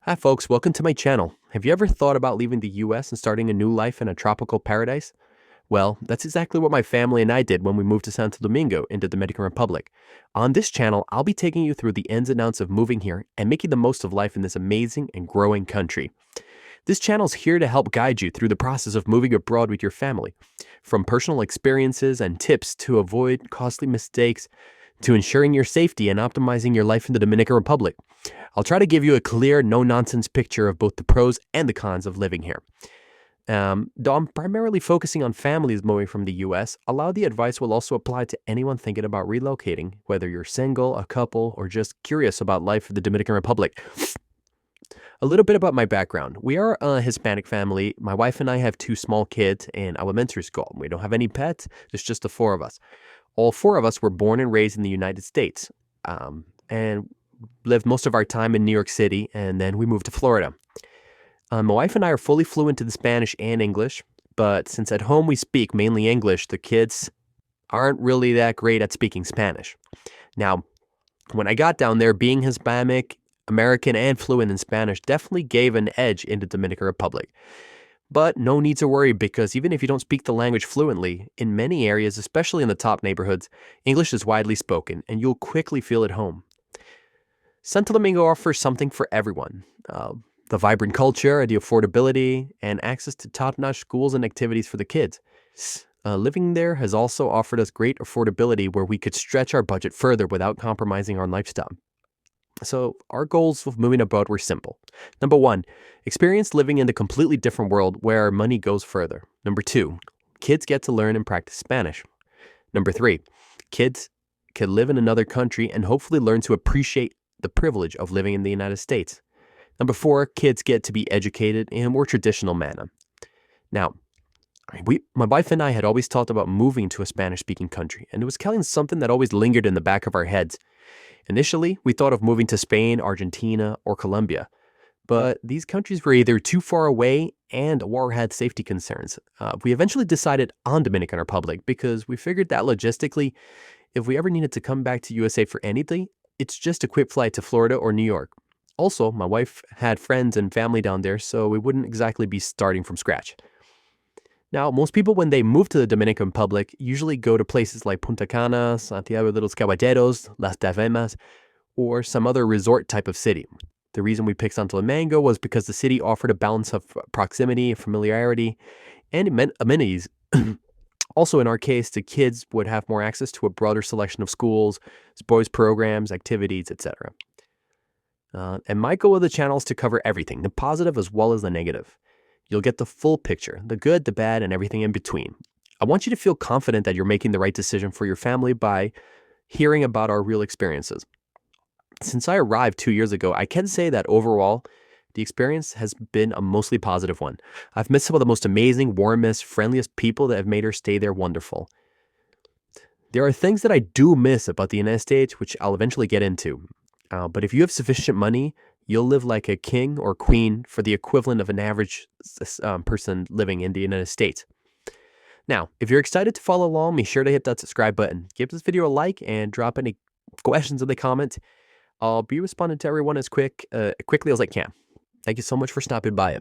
Hi folks, welcome to my channel. Have you ever thought about leaving the US and starting a new life in a tropical paradise? Well, that's exactly what my family and I did when we moved to Santo Domingo in the Dominican Republic. On this channel, I'll be taking you through the ins and outs of moving here and making the most of life in this amazing and growing country. This channel is here to help guide you through the process of moving abroad with your family. From personal experiences and tips to avoid costly mistakes to ensuring your safety and optimizing your life in the Dominican Republic. I'll try to give you a clear, no-nonsense picture of both the pros and the cons of living here. Though I'm primarily focusing on families moving from the US, a lot of the advice will also apply to anyone thinking about relocating, whether you're single, a couple, or just curious about life in the Dominican Republic. A little bit about my background. We are a Hispanic family. My wife and I have two small kids in elementary school. We don't have any pets. There's just the four of us. All four of us were born and raised in the United States, and lived most of our time in New York City, and then we moved to Florida. My wife and I are fully fluent in Spanish and English, but since at home we speak mainly English, the kids aren't really that great at speaking Spanish. Now, when I got down there, being Hispanic, American, and fluent in Spanish definitely gave an edge in the Dominican Republic. But no need to worry, because even if you don't speak the language fluently, in many areas, especially in the top neighborhoods, English is widely spoken, and you'll quickly feel at home. Santo Domingo offers something for everyone. The vibrant culture, the affordability, and access to top-notch schools and activities for the kids. Living there has also offered us great affordability where we could stretch our budget further without compromising our lifestyle. So our goals of moving abroad were simple. Number one, experience living in a completely different world where our money goes further. Number two, kids get to learn and practice Spanish. Number three, kids can live in another country and hopefully learn to appreciate the privilege of living in the United States. Number four, kids get to be educated in a more traditional manner. Now, my wife and I had always talked about moving to a Spanish-speaking country, and it was kind of something that always lingered in the back of our heads. Initially, we thought of moving to Spain, Argentina, or Colombia, but these countries were either too far away or had safety concerns. We eventually decided on Dominican Republic because we figured that logistically, if we ever needed to come back to USA for anything, it's just a quick flight to Florida or New York. Also, my wife had friends and family down there, so we wouldn't exactly be starting from scratch. Now, most people, when they move to the Dominican Republic, usually go to places like Punta Cana, Santiago de los Caballeros, Las Tavemas, or some other resort type of city. The reason we picked Santo Domingo was because the city offered a balance of proximity, familiarity, and amenities. Also, in our case, the kids would have more access to a broader selection of schools, sports programs, activities, etc. And my goal of the channel is to cover everything, the positive as well as the negative. You'll get the full picture, the good, the bad, and everything in between. I want you to feel confident that you're making the right decision for your family by hearing about our real experiences. Since I arrived 2 years ago, I can say that overall, the experience has been a mostly positive one. I've met some of the most amazing, warmest, friendliest people that have made our stay there wonderful. There are things that I do miss about the United States, which I'll eventually get into. But if you have sufficient money, you'll live like a king or queen for the equivalent of an average person living in the United States. Now, if you're excited to follow along, be sure to hit that subscribe button. Give this video a like and drop any questions in the comments. I'll be responding to everyone as quickly as I can. Thank you so much for stopping by.